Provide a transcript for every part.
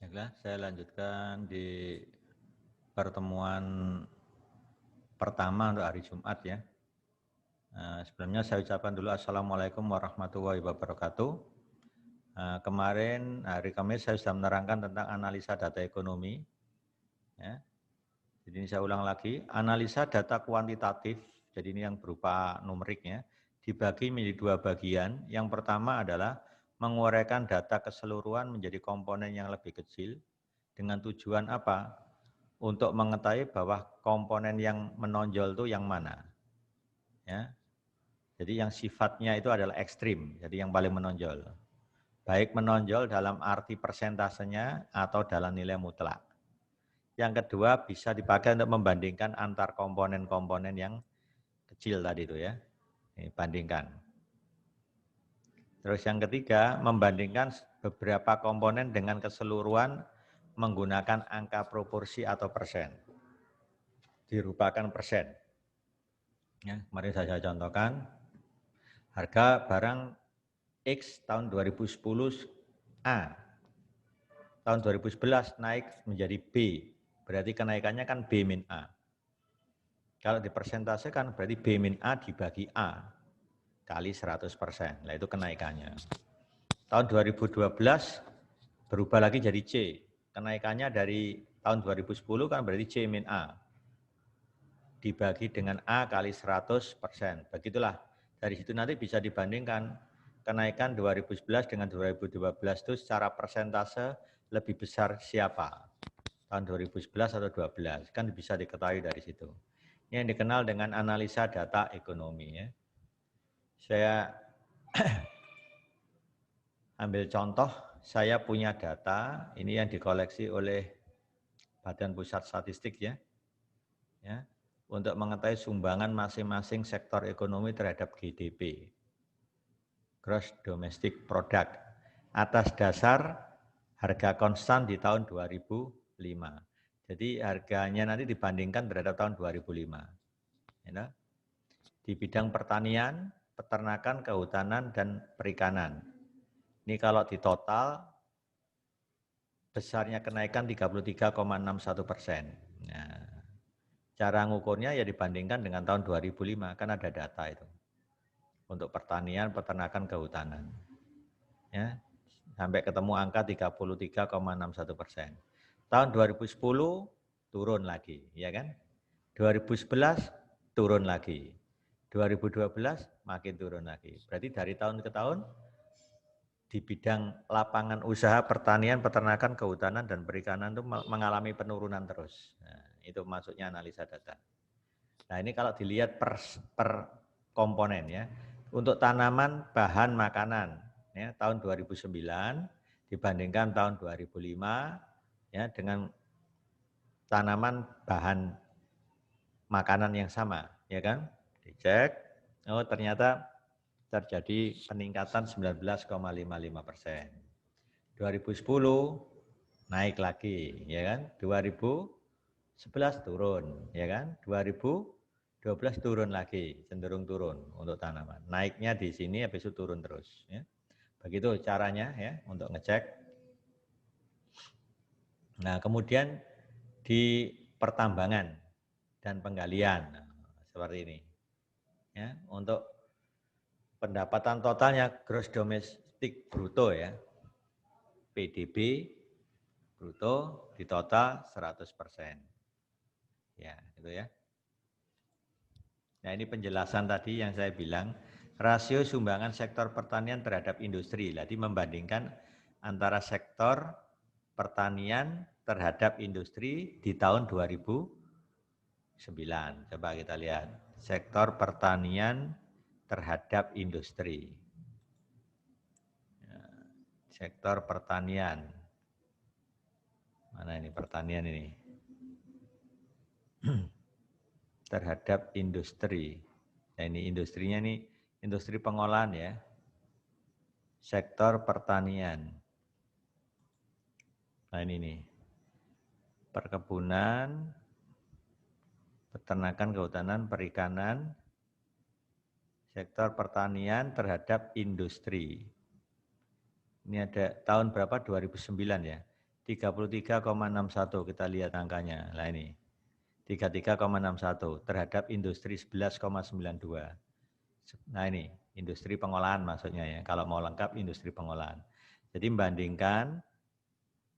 Baiklah, saya lanjutkan di pertemuan pertama untuk hari Jumat ya. Sebelumnya saya ucapkan dulu Assalamualaikum warahmatullahi wabarakatuh. Kemarin hari Kamis saya sudah menerangkan tentang analisa data ekonomi. Ya. Jadi ini saya ulang lagi, analisa data kuantitatif, jadi ini yang berupa numeriknya, dibagi menjadi dua bagian. Yang pertama adalah menguraikan data keseluruhan menjadi komponen yang lebih kecil, dengan tujuan apa? Untuk mengetahui bahwa komponen yang menonjol itu yang mana. Ya. Jadi yang sifatnya itu adalah ekstrim, jadi yang paling menonjol. Baik menonjol dalam arti persentasenya atau dalam nilai mutlak. Yang kedua bisa dipakai untuk membandingkan antar komponen-komponen yang kecil tadi itu ya. Ini bandingkan. Terus yang ketiga, membandingkan beberapa komponen dengan keseluruhan menggunakan angka proporsi atau persen. Dirupakan persen. Ya, mari saya contohkan. Harga barang X tahun 2010 A. Tahun 2011 naik menjadi B. Berarti kenaikannya kan B min A. Kalau dipersentasekan berarti B min A dibagi A kali 100%. Nah itu kenaikannya. Tahun 2012 berubah lagi jadi C. Kenaikannya dari tahun 2010 kan berarti C min A. Dibagi dengan A kali 100%. Begitulah. Dari situ nanti bisa dibandingkan kenaikan 2011 dengan 2012 itu secara persentase lebih besar siapa? Tahun 2011 atau 2012. Kan bisa diketahui dari situ. Ini yang dikenal dengan analisa data ekonomi. Ya. Saya ambil contoh, saya punya data, ini yang dikoleksi oleh Badan Pusat Statistik ya. Untuk mengetahui sumbangan masing-masing sektor ekonomi terhadap GDP, Gross Domestic Product, atas dasar harga konstan di tahun 2005. Jadi harganya nanti dibandingkan terhadap tahun 2005. Ya. Di bidang pertanian, peternakan, kehutanan, dan perikanan. Ini kalau di total, besarnya kenaikan 33,61%. Nah, cara ngukurnya ya dibandingkan dengan tahun 2005, kan ada data itu. Untuk pertanian, peternakan, kehutanan. Ya, sampai ketemu angka 33,61%. Tahun 2010 turun lagi, ya kan? 2011 turun lagi. 2012 makin turun lagi. Berarti dari tahun ke tahun di bidang lapangan usaha pertanian, peternakan, kehutanan, dan perikanan itu mengalami penurunan terus. Nah, itu maksudnya analisa data. Nah ini kalau dilihat per komponen ya, untuk tanaman bahan makanan ya, tahun 2009 dibandingkan tahun 2005 ya, dengan tanaman bahan makanan yang sama, ya kan? Dicek, oh ternyata terjadi peningkatan 19,55%. 2010 naik lagi, ya kan? 2011 turun, ya kan? 2012 turun lagi, cenderung turun untuk tanaman. Naiknya di sini habis itu turun terus, ya. Begitu caranya ya untuk ngecek. Nah, kemudian di pertambangan dan penggalian, nah, seperti ini. Ya, untuk pendapatan totalnya gross domestic bruto ya, PDB bruto di total 100%. Ya, itu ya. Nah, ini penjelasan tadi yang saya bilang, rasio sumbangan sektor pertanian terhadap industri. Jadi membandingkan antara sektor pertanian terhadap industri di tahun 2009. Coba kita lihat, sektor pertanian terhadap industri. Sektor pertanian. Mana ini pertanian ini? Terhadap industri. Nah ini industrinya nih, industri pengolahan ya. Sektor pertanian. Nah ini nih. Perkebunan, peternakan, kehutanan, perikanan, sektor pertanian terhadap industri. Ini ada tahun berapa? 2009 ya. 33,61 kita lihat angkanya. Nah ini 33,61 terhadap industri 11,92. Nah ini industri pengolahan maksudnya ya. Kalau mau lengkap industri pengolahan. Jadi membandingkan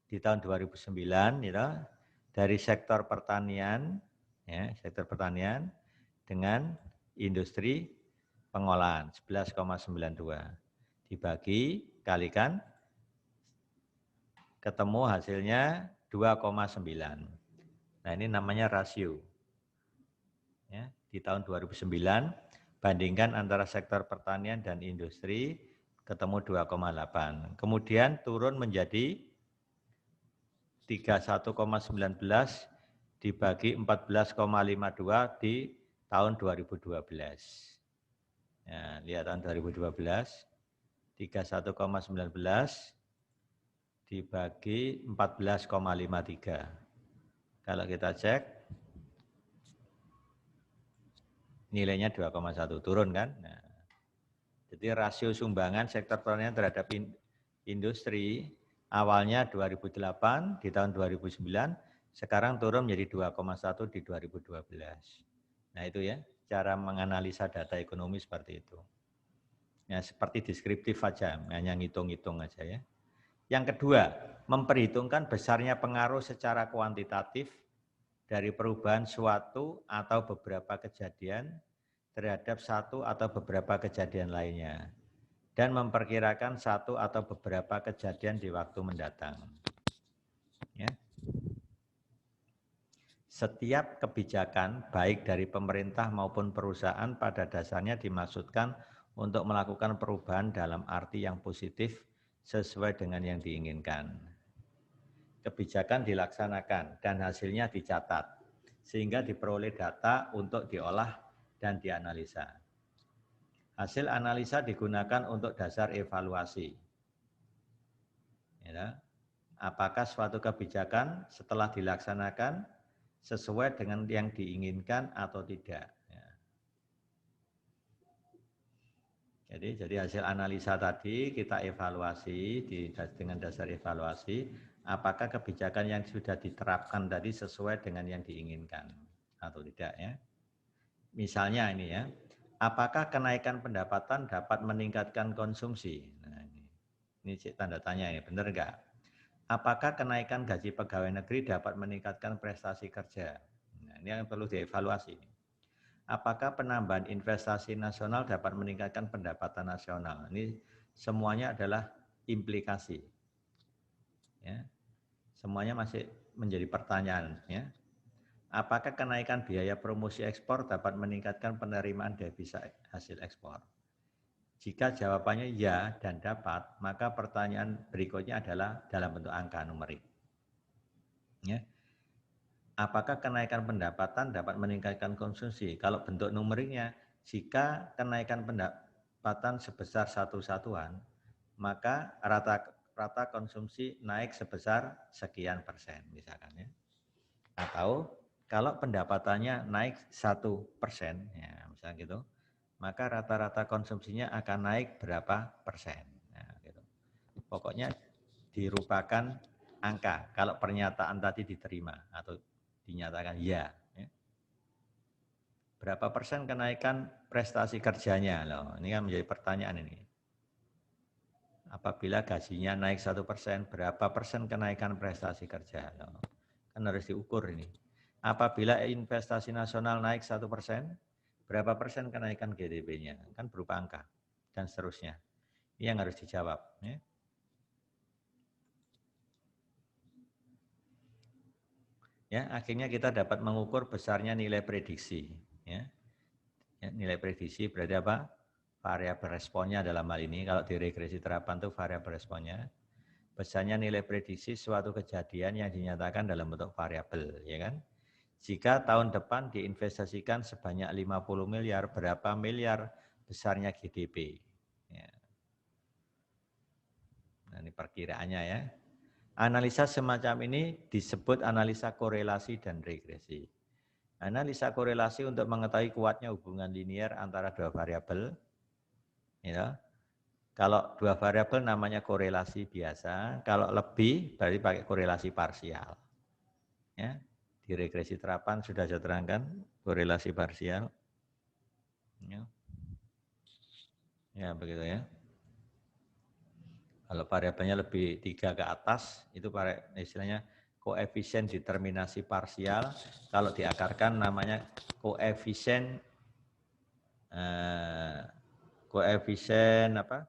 di tahun 2009 gitu, dari sektor pertanian ya, sektor pertanian dengan industri pengolahan 11,92 dibagi kalikan ketemu hasilnya 2,9. Nah, ini namanya rasio. Ya, di tahun 2009 bandingkan antara sektor pertanian dan industri ketemu 2,8. Kemudian turun menjadi 31,19 dibagi 14,52 di tahun 2012. Ya, lihat tahun 2012 31,19 dibagi 14,53. Kalau kita cek, nilainya 2,1, turun kan? Nah, jadi rasio sumbangan sektor pertanian terhadap industri awalnya 2008, di tahun 2009, sekarang turun menjadi 2,1 di 2012. Nah itu ya, cara menganalisa data ekonomi seperti itu. Ya, seperti deskriptif saja, hanya ngitung-ngitung aja ya. Yang kedua, memperhitungkan besarnya pengaruh secara kuantitatif dari perubahan suatu atau beberapa kejadian terhadap satu atau beberapa kejadian lainnya, dan memperkirakan satu atau beberapa kejadian di waktu mendatang. Ya. Setiap kebijakan, baik dari pemerintah maupun perusahaan, pada dasarnya dimaksudkan untuk melakukan perubahan dalam arti yang positif sesuai dengan yang diinginkan. Kebijakan dilaksanakan dan hasilnya dicatat, sehingga diperoleh data untuk diolah dan dianalisa. Hasil analisa digunakan untuk dasar evaluasi. Ya, apakah suatu kebijakan setelah dilaksanakan sesuai dengan yang diinginkan atau tidak. Ya. Jadi hasil analisa tadi kita evaluasi dengan dasar evaluasi, apakah kebijakan yang sudah diterapkan tadi sesuai dengan yang diinginkan atau tidak ya. Misalnya ini ya, apakah kenaikan pendapatan dapat meningkatkan konsumsi? Nah, ini tanda tanya ini, benar enggak? Apakah kenaikan gaji pegawai negeri dapat meningkatkan prestasi kerja? Nah, ini yang perlu dievaluasi. Apakah penambahan investasi nasional dapat meningkatkan pendapatan nasional? Ini semuanya adalah implikasi. Ya. Semuanya masih menjadi pertanyaan. Ya. Apakah kenaikan biaya promosi ekspor dapat meningkatkan penerimaan devisa hasil ekspor? Jika jawabannya ya dan dapat, maka pertanyaan berikutnya adalah dalam bentuk angka numerik. Ya. Apakah kenaikan pendapatan dapat meningkatkan konsumsi? Kalau bentuk numeriknya, jika kenaikan pendapatan sebesar satu satuan, maka rata konsumsi naik sebesar sekian persen, misalkan ya. Atau kalau pendapatannya naik 1%, ya misalnya gitu, maka rata-rata konsumsinya akan naik berapa persen. Nah, gitu. Pokoknya dirupakan angka kalau pernyataan tadi diterima atau dinyatakan ya. Berapa persen kenaikan prestasi kerjanya? Loh, ini kan menjadi pertanyaan ini. Apabila gajinya naik 1%, berapa persen kenaikan prestasi kerja? Loh, kan harus diukur ini. Apabila investasi nasional naik 1%, berapa persen kenaikan GDP-nya? Kan berupa angka dan seterusnya. Ini yang harus dijawab. Ya. Ya, akhirnya kita dapat mengukur besarnya nilai prediksi. Ya. Ya, nilai prediksi berarti apa? Variabel responnya dalam hal ini. Kalau di regresi terapan itu variabel responnya. Besarnya nilai prediksi suatu kejadian yang dinyatakan dalam bentuk variabel, ya kan? Jika tahun depan diinvestasikan sebanyak 50 miliar, berapa miliar besarnya GDP? Ya. Nah, ini perkiraannya ya. Analisa semacam ini disebut analisa korelasi dan regresi. Analisa korelasi untuk mengetahui kuatnya hubungan linier antara dua variabel, ya, Kalau dua variabel namanya korelasi biasa, kalau lebih berarti pakai korelasi parsial. Ya, di regresi terapan sudah saya terangkan korelasi parsial. Ya, begitu ya. Kalau variabelnya lebih 3 ke atas, itu istilahnya koefisien determinasi parsial. Kalau diakarkan namanya koefisien apa?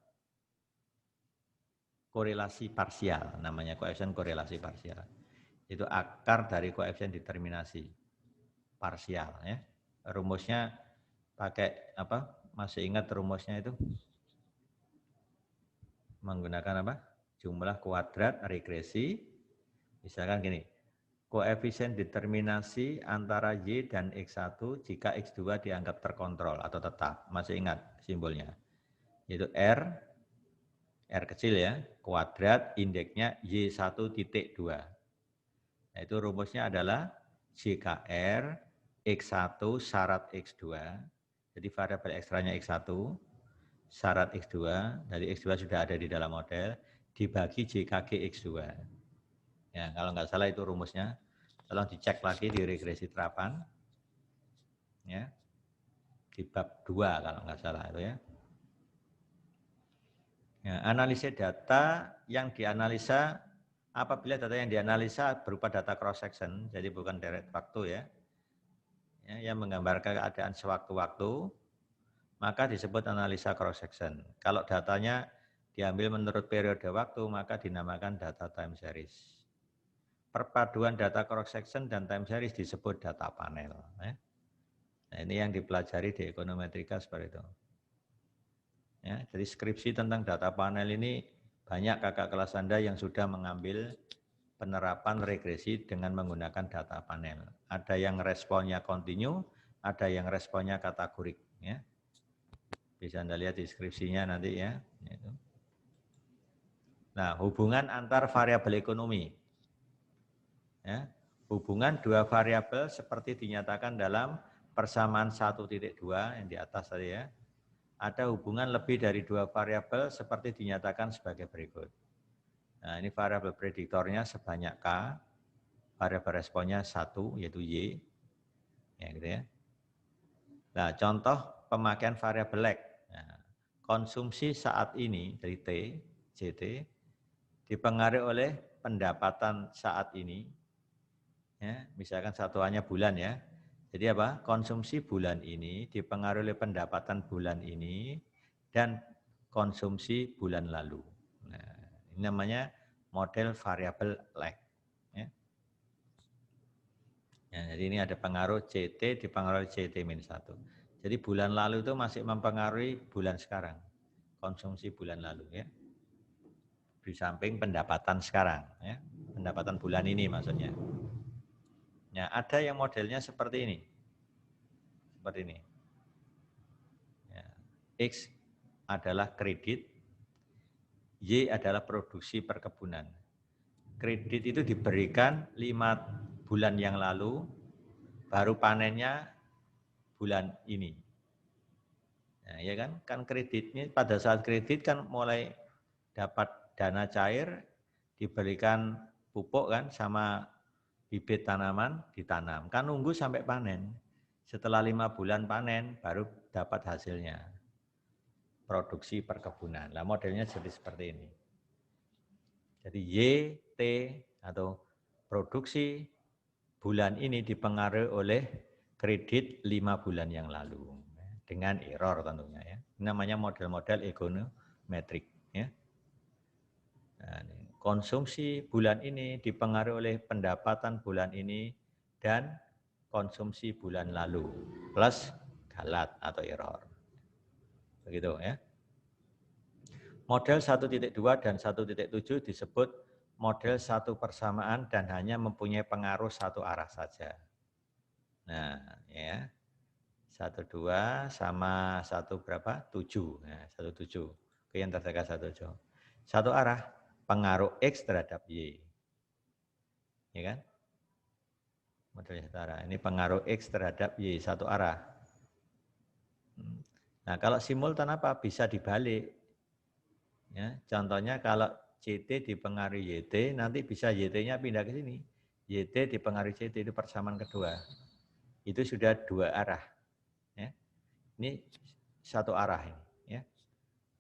Korelasi parsial, namanya koefisien korelasi parsial. Itu akar dari koefisien determinasi parsial ya. Rumusnya pakai apa? Masih ingat rumusnya itu? Menggunakan apa? Jumlah kuadrat regresi. Misalkan gini, koefisien determinasi antara Y dan X1 jika X2 dianggap terkontrol atau tetap. Masih ingat simbolnya? Yaitu R kecil ya, kuadrat indeksnya Y1.2. Nah, itu rumusnya adalah JKR X1 syarat X2. Jadi variabel ekstranya X1, syarat X2, dari X2 sudah ada di dalam model, dibagi JKG X2. Ya, kalau nggak salah itu rumusnya. Tolong dicek lagi di regresi terapan. Ya. Di bab 2 kalau nggak salah itu ya. Ya, analisis data yang dianalisa apabila data yang dianalisa berupa data cross section, jadi bukan direct waktu ya, yang menggambarkan keadaan sewaktu-waktu, maka disebut analisa cross section. Kalau datanya diambil menurut periode waktu, maka dinamakan data time series. Perpaduan data cross section dan time series disebut data panel. Ya. Nah, ini yang dipelajari di ekonometrika seperti itu. Ya, jadi skripsi tentang data panel ini banyak kakak kelas Anda yang sudah mengambil penerapan regresi dengan menggunakan data panel. Ada yang responnya kontinu, ada yang responnya kategorik. Ya. Bisa Anda lihat di skripsinya nanti ya. Nah, hubungan antar variabel ekonomi. Ya, hubungan dua variabel seperti dinyatakan dalam persamaan 1.2 yang di atas tadi ya. Ada hubungan lebih dari dua variabel seperti dinyatakan sebagai berikut. Nah, ini variabel prediktornya sebanyak K, variabel responnya 1 yaitu Y. Ya, gitu ya. Nah, contoh pemakaian variabel X. Nah, konsumsi saat ini dari T, JT, dipengaruhi oleh pendapatan saat ini. Ya, misalkan satuannya bulan ya. Jadi apa? Konsumsi bulan ini dipengaruhi oleh pendapatan bulan ini dan konsumsi bulan lalu. Nah, ini namanya model variabel lag. Ya. Ya, jadi ini ada pengaruh CT dipengaruhi CT-1. Jadi bulan lalu itu masih mempengaruhi bulan sekarang. Konsumsi bulan lalu ya. Di samping pendapatan sekarang ya. Pendapatan bulan ini maksudnya. Ya, ada yang modelnya seperti ini. Seperti ini. Ya. X adalah kredit, Y adalah produksi perkebunan. Kredit itu diberikan 5 bulan yang lalu, baru panennya bulan ini. Nah, ya kan kreditnya pada saat kredit kan mulai dapat dana cair, diberikan pupuk kan sama bibit tanaman ditanam. Kan nunggu sampai panen. Setelah 5 bulan panen baru dapat hasilnya. Produksi perkebunan. Nah, modelnya jadi seperti ini. Jadi Y, T atau produksi bulan ini dipengaruhi oleh kredit 5 bulan yang lalu. Dengan error tentunya ya. Ini namanya model-model ekonometrik ya. Nah, konsumsi bulan ini dipengaruhi oleh pendapatan bulan ini dan konsumsi bulan lalu plus galat atau error. Begitu ya. Model 1.2 dan 1.7 disebut model satu persamaan dan hanya mempunyai pengaruh satu arah saja. Nah, ya. 1,2 sama 1 berapa? 7. Nah, 1,7. Oke, yang terdekat 1,7. Satu arah, pengaruh X terhadap Y. Ya kan? Modelnya satu arah. Ini pengaruh X terhadap Y, satu arah. Nah, kalau simultan apa? Bisa dibalik. Ya, contohnya kalau CT dipengaruhi YT, nanti bisa YT-nya pindah ke sini. YT dipengaruhi CT itu persamaan kedua. Itu sudah dua arah. Ya. Ini satu arah ini. Ya.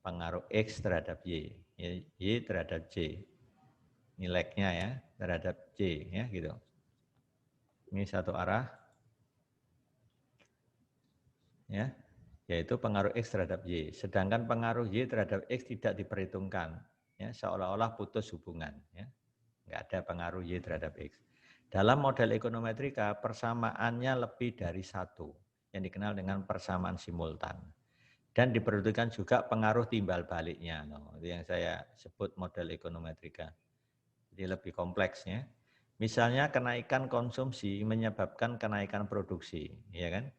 Pengaruh X terhadap Y. Ya, Y terhadap J. Ini lag-nya ya, terhadap J. Ya, gitu. Ini satu arah. Ya, yaitu pengaruh X terhadap Y. Sedangkan pengaruh Y terhadap X tidak diperhitungkan. Ya, seolah-olah putus hubungan. Ya. Nggak ada pengaruh Y terhadap X. Dalam model ekonometrika, persamaannya lebih dari satu, yang dikenal dengan persamaan simultan. Dan diperhitungkan juga pengaruh timbal baliknya. Itu yang saya sebut model ekonometrika. Jadi lebih kompleksnya. Misalnya kenaikan konsumsi menyebabkan kenaikan produksi, ya kan?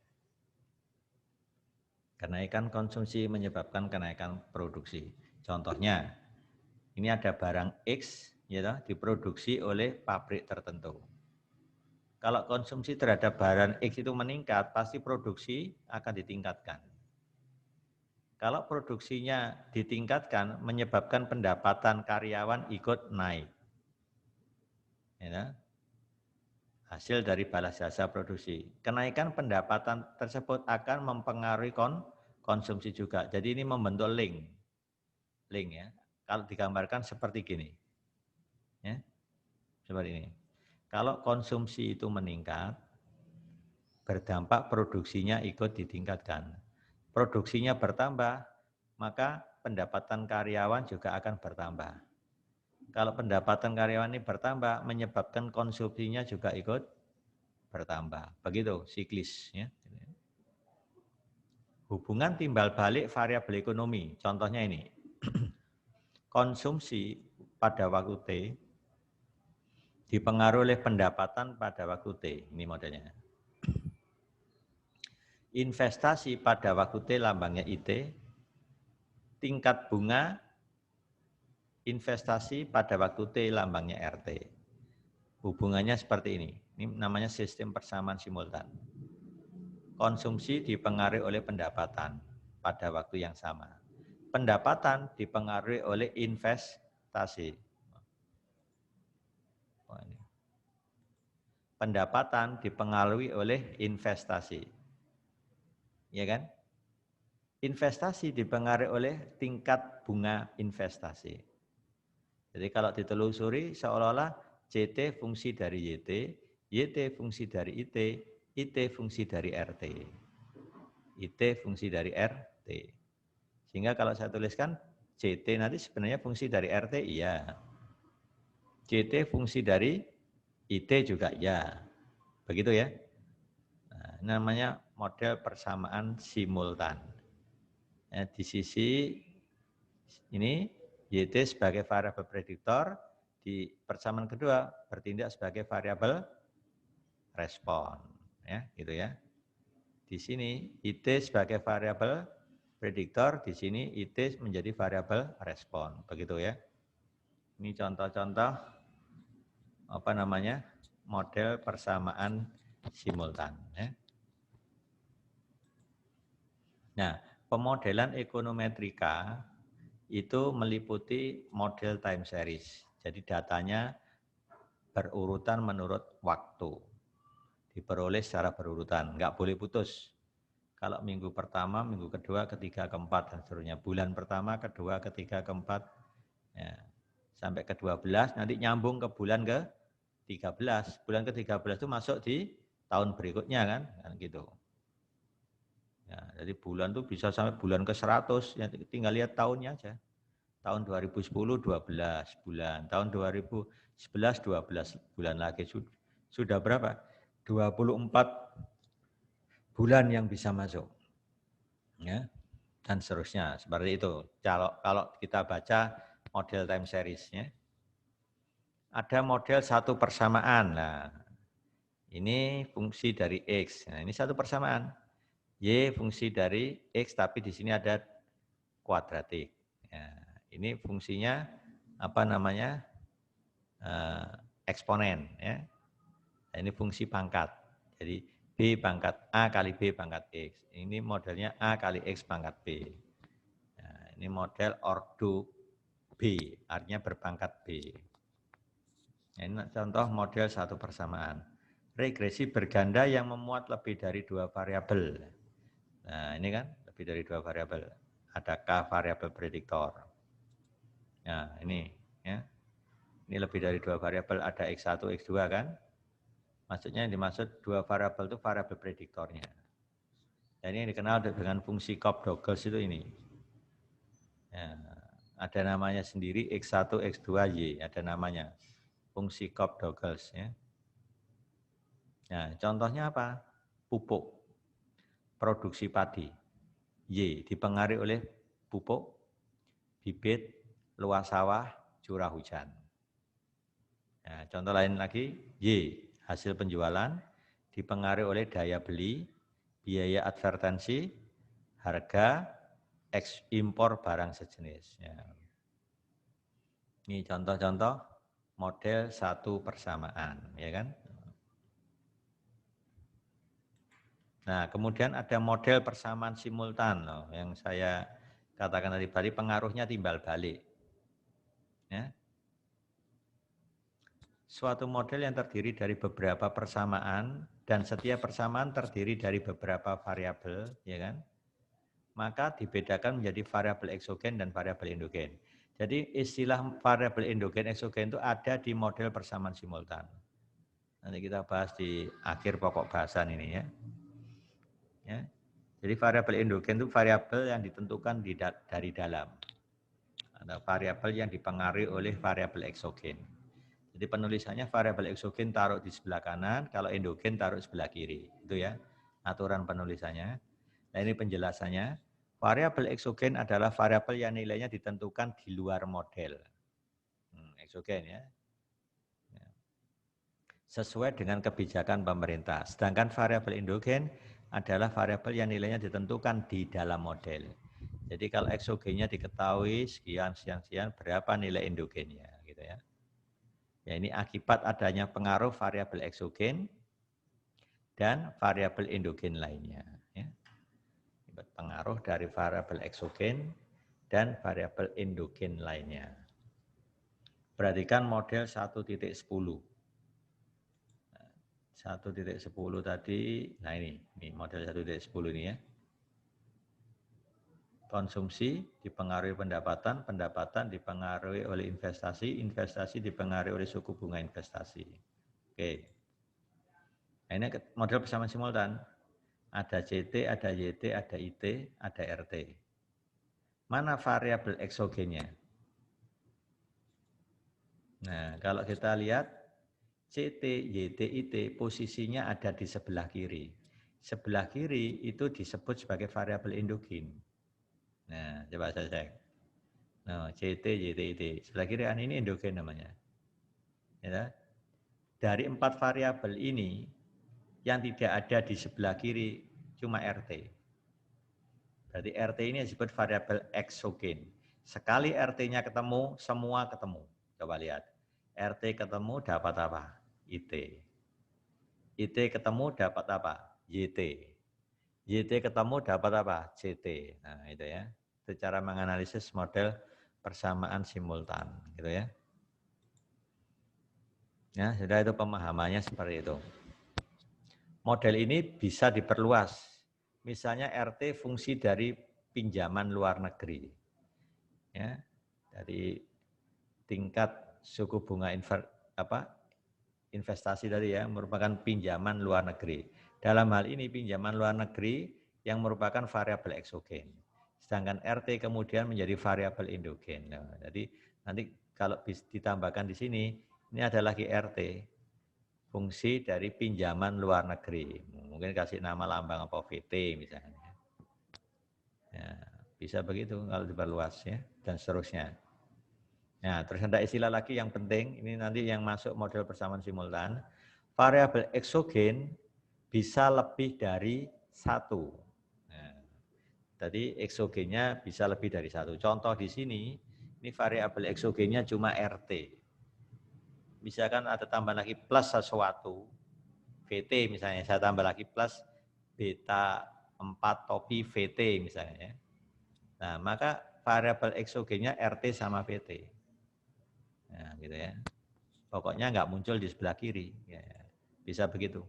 Kenaikan konsumsi menyebabkan kenaikan produksi. Contohnya, ini ada barang X ya, diproduksi oleh pabrik tertentu. Kalau konsumsi terhadap barang X itu meningkat, pasti produksi akan ditingkatkan. Kalau produksinya ditingkatkan, menyebabkan pendapatan karyawan ikut naik. Ya, hasil dari balas jasa produksi. Kenaikan pendapatan tersebut akan mempengaruhi konsumsi juga. Jadi ini membentuk link ya. Kalau digambarkan seperti gini, ya, seperti ini. Kalau konsumsi itu meningkat, berdampak produksinya ikut ditingkatkan. Produksinya bertambah, maka pendapatan karyawan juga akan bertambah. Kalau pendapatan karyawan ini bertambah, menyebabkan konsumsinya juga ikut bertambah. Begitu siklis. Ya. Hubungan timbal balik variabel ekonomi. Contohnya ini. Konsumsi pada waktu T dipengaruhi oleh pendapatan pada waktu T. Ini modelnya. Investasi pada waktu T lambangnya IT. Tingkat bunga investasi pada waktu T lambangnya RT. Hubungannya seperti ini. Ini namanya sistem persamaan simultan. Konsumsi dipengaruhi oleh pendapatan pada waktu yang sama. Pendapatan dipengaruhi oleh investasi. Pendapatan dipengaruhi oleh investasi. Ya kan? Investasi dipengaruhi oleh tingkat bunga investasi. Jadi kalau ditelusuri seolah-olah CT fungsi dari YT, YT fungsi dari IT, IT fungsi dari RT. IT fungsi dari RT. Sehingga kalau saya tuliskan CT nanti sebenarnya fungsi dari RT iya. CT fungsi dari IT juga iya. Begitu ya. Nah, namanya model persamaan simultan. Ya, di sisi ini YT sebagai variabel prediktor, di persamaan kedua bertindak sebagai variabel respon, ya, gitu ya. Di sini IT sebagai variabel prediktor, di sini IT menjadi variabel respon, begitu ya. Ini contoh-contoh apa namanya? Model persamaan simultan, ya. Nah, pemodelan ekonometrika itu meliputi model time series. Jadi datanya berurutan menurut waktu. Diperoleh secara berurutan, nggak boleh putus. Kalau minggu pertama, minggu kedua, ketiga, keempat, dan seterusnya. Bulan pertama, kedua, ketiga, keempat, ya. Sampai ke-12, nanti nyambung ke bulan ke-13. Bulan ke-13 itu masuk di tahun berikutnya kan gitu. Ya, jadi bulan itu bisa sampai bulan ke-100, ya, tinggal lihat tahunnya aja. Tahun 2010 12 bulan, tahun 2011 12 bulan lagi. Sudah berapa? 24 bulan yang bisa masuk. Ya. Dan seterusnya seperti itu. Kalau kita baca model time series ya. Ada model satu persamaan. Nah, ini fungsi dari X. Nah, ini satu persamaan. Y fungsi dari X tapi di sini ada kuadratik. Ya, ini fungsinya apa namanya? Eksponen ya. Nah, ini fungsi pangkat. Jadi B pangkat A kali B pangkat X. Ini modelnya A kali X pangkat B. Nah, ini model ordo B, artinya berpangkat B. Ini contoh model satu persamaan. Regresi berganda yang memuat lebih dari 2 variabel. Nah, ini kan lebih dari 2 variabel. Ada K variabel prediktor. Nah, ini ya. Ini lebih dari 2 variabel, ada X1, X2 kan? Maksudnya yang dimaksud 2 variabel itu variabel prediktornya. Dan ini dikenal dengan fungsi Cobb-Douglas itu ini. Ya, ada namanya sendiri X1, X2, Y, ada namanya. Fungsi Cobb-Douglas ya. Nah, contohnya apa? Pupuk, produksi padi. Y dipengaruhi oleh pupuk, bibit, luas sawah, curah hujan. Nah, contoh lain lagi, Y hasil penjualan dipengaruhi oleh daya beli, biaya advertensi, harga, impor barang sejenis. Ya. Ini contoh-contoh model satu persamaan, ya kan? Nah, kemudian ada model persamaan simultan loh, yang saya katakan tadi pengaruhnya timbal balik. Ya. Suatu model yang terdiri dari beberapa persamaan dan setiap persamaan terdiri dari beberapa variabel, ya kan? Maka dibedakan menjadi variabel eksogen dan variabel endogen. Jadi istilah variabel endogen eksogen itu ada di model persamaan simultan. Nanti kita bahas di akhir pokok bahasan ini ya. Ya. Jadi variabel endogen itu variabel yang ditentukan dari dalam. Ada variabel yang dipengaruhi oleh variabel eksogen. Jadi penulisannya variabel eksogen taruh di sebelah kanan, kalau endogen taruh sebelah kiri. Itu ya aturan penulisannya. Nah ini penjelasannya. Variabel eksogen adalah variabel yang nilainya ditentukan di luar model. Eksogen ya. Sesuai dengan kebijakan pemerintah. Sedangkan variabel endogen adalah variabel yang nilainya ditentukan di dalam model. Jadi kalau eksogennya diketahui sekian, berapa nilai endogennya gitu ya. Ya ini akibat adanya pengaruh variabel eksogen dan variabel endogen lainnya. Ya. Pengaruh dari variabel eksogen dan variabel endogen lainnya. Perhatikan model 1.10. 1.10 tadi, nah ini model 1.10 ini ya. Konsumsi dipengaruhi pendapatan, pendapatan dipengaruhi oleh investasi, investasi dipengaruhi oleh suku bunga investasi. Oke. Nah, ini model persamaan simultan. Ada CT, ada YT, ada IT, ada RT. Mana variabel eksogennya? Nah, kalau kita lihat CT, YT, IT posisinya ada di sebelah kiri. Sebelah kiri itu disebut sebagai variabel endogen. Nah, coba saya cek. Nah, CT, YT, IT. Sebelah kiri ini endogen namanya. Ya. Dari 4 variabel ini, yang tidak ada di sebelah kiri cuma RT. Berarti RT ini disebut variabel eksogen. Sekali RT-nya ketemu, semua ketemu. Coba lihat. RT ketemu dapat apa? IT. IT ketemu dapat apa? YT. YT ketemu dapat apa? CT. Nah, itu ya. Itu cara menganalisis model persamaan simultan, gitu ya. Ya, sudah itu pemahamannya seperti itu. Model ini bisa diperluas. Misalnya RT fungsi dari pinjaman luar negeri. Ya, dari tingkat suku bunga investasi tadi ya merupakan pinjaman luar negeri. Dalam hal ini pinjaman luar negeri yang merupakan variabel eksogen. Sedangkan RT kemudian menjadi variabel endogen. Nah, jadi nanti kalau ditambahkan di sini, ini ada lagi RT, fungsi dari pinjaman luar negeri. Mungkin kasih nama lambang apa VT misalnya. Ya, bisa begitu kalau diperluas ya dan seterusnya. Nah, terus ada istilah lagi yang penting, ini nanti yang masuk model persamaan simultan. Variabel eksogen bisa lebih dari 1. Nah, tadi eksogennya bisa lebih dari 1. Contoh di sini, ini variabel eksogennya cuma RT. Misalkan ada tambah lagi plus sesuatu, VT misalnya, saya tambah lagi plus beta 4 topi VT misalnya. Nah, maka variabel eksogennya RT sama VT. Nah, gitu ya. Pokoknya nggak muncul di sebelah kiri. Ya, bisa begitu.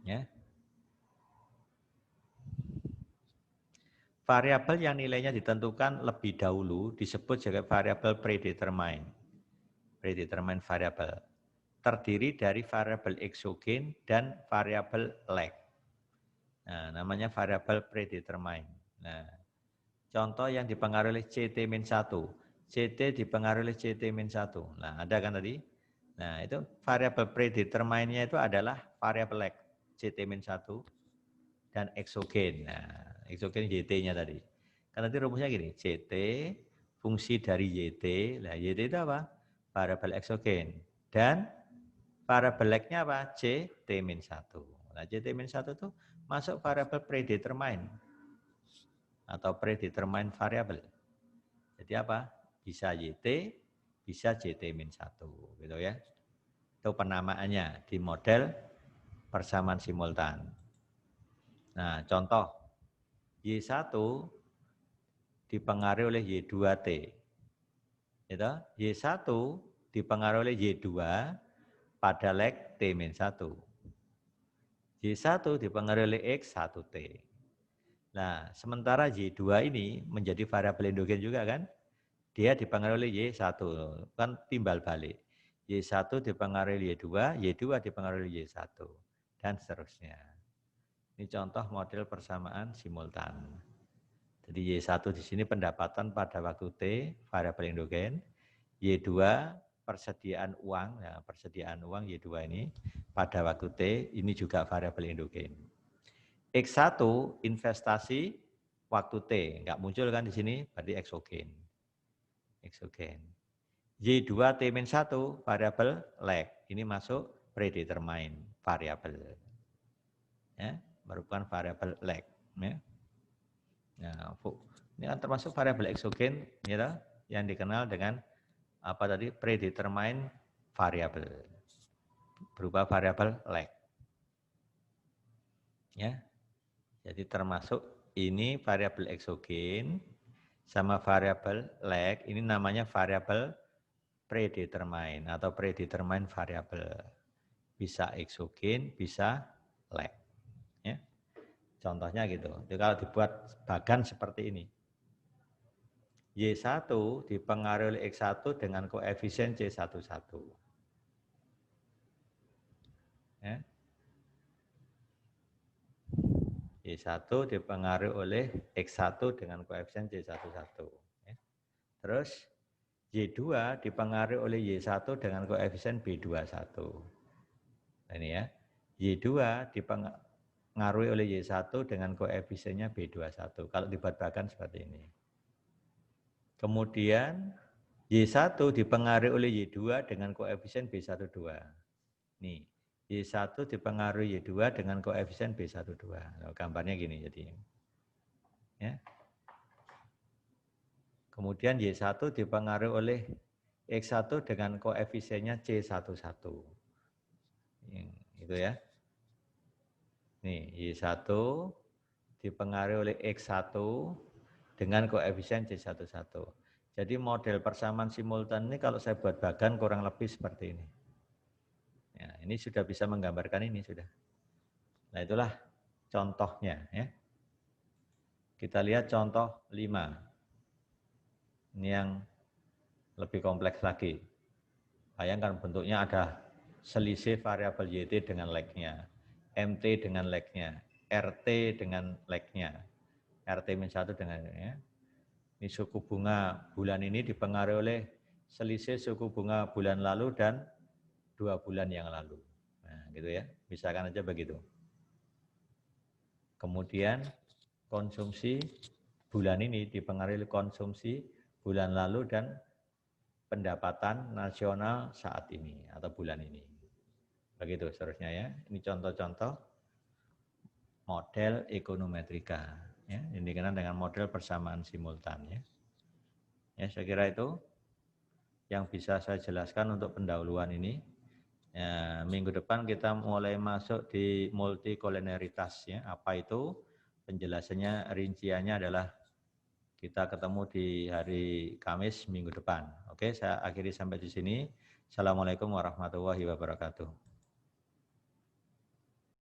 Ya. Variabel yang nilainya ditentukan lebih dahulu disebut sebagai variabel predetermined. Predetermined variable. Terdiri dari variabel eksogen dan variabel lag. Nah, namanya variabel predetermined. Nah, contoh yang dipengaruhi oleh CT-1. CT dipengaruhi oleh CT-1. Nah, ada kan tadi? Nah, itu variabel predetermined-nya itu adalah variabel lag. CT-1 dan eksogen. Nah, eksogen YT-nya tadi. Kan nanti rumusnya gini, CT fungsi dari YT. Nah, YT itu apa? Variabel eksogen. Dan variabel lag-nya apa? CT-1. Nah, CT-1 itu masuk variabel predetermined atau predetermined variable. Jadi apa? Bisa YT, bisa JT-1 gitu ya. Itu penamaannya di model persamaan simultan. Nah, contoh Y1 dipengaruhi oleh Y2T. Gitu? Y1 dipengaruhi oleh Y2 pada lag T-1. Y1 dipengaruhi oleh X1T. Nah, sementara Y2 ini menjadi variabel endogen juga kan? Dia dipengaruhi oleh Y1, kan timbal balik. Y1 dipengaruhi oleh Y2, Y2 dipengaruhi oleh Y1, dan seterusnya. Ini contoh model persamaan simultan. Jadi Y1 di sini pendapatan pada waktu T, variabel endogen. Y2 persediaan uang, ya, persediaan uang Y2 ini pada waktu T, ini juga variabel endogen. X1 investasi waktu T, nggak muncul kan di sini, berarti eksogen. Eksogen. Y2 T-1 variabel lag, ini masuk predetermined variabel. Ya, merupakan variabel lag. Ya. Nah, ini kan termasuk variabel eksogen ya, yang dikenal dengan apa tadi predetermined variabel berupa variabel lag. Ya. Jadi termasuk ini variabel eksogen sama variabel lag, ini namanya variabel predetermined atau predetermined variabel. Bisa eksogen, bisa lag. Ya. Contohnya gitu. Jadi kalau dibuat bagan seperti ini. Y1 dipengaruhi oleh X1 dengan koefisien C11. Ya. Y1 dipengaruhi oleh X1 dengan koefisien C11. Ya. Terus Y2 dipengaruhi oleh Y1 dengan koefisien B21. Nah, ini ya. Y2 dipengaruhi oleh Y1 dengan koefisiennya B21. Kalau dibuat bagan seperti ini. Kemudian Y1 dipengaruhi oleh Y2 dengan koefisien B12. Nih, Y1 dipengaruhi Y2 dengan koefisien B12. Nah, gambarnya gini jadi. Ya. Kemudian Y1 dipengaruhi oleh X1 dengan koefisiennya C11. Itu ya. Nih, Y1 dipengaruhi oleh X1 dengan koefisien C11. Jadi model persamaan simultan ini kalau saya buat bagan kurang lebih seperti ini. Ya, ini sudah bisa menggambarkan ini sudah. Nah, itulah contohnya ya. Kita lihat contoh 5. Ini yang lebih kompleks lagi. Bayangkan bentuknya ada selisih variabel YT dengan lag-nya, MT dengan lag-nya, RT dengan lag-nya, RT-1 dengan lag-nya. Ini suku bunga bulan ini dipengaruhi oleh selisih suku bunga bulan lalu dan 2 bulan yang lalu. Nah, gitu ya. Misalkan aja begitu. Kemudian konsumsi bulan ini dipengaruhi oleh konsumsi bulan lalu dan pendapatan nasional saat ini atau bulan ini. Begitu seterusnya ya. Ini contoh-contoh model ekonometrika ya, yang dikenal dengan model persamaan simultan ya. Ya, saya kira itu yang bisa saya jelaskan untuk pendahuluan ini. Ya, minggu depan kita mulai masuk di multikolonialitas ya. Apa itu? Penjelasannya rinciannya adalah Kita ketemu di hari Kamis minggu depan. Oke, saya akhiri sampai di sini. Assalamualaikum warahmatullahi wabarakatuh.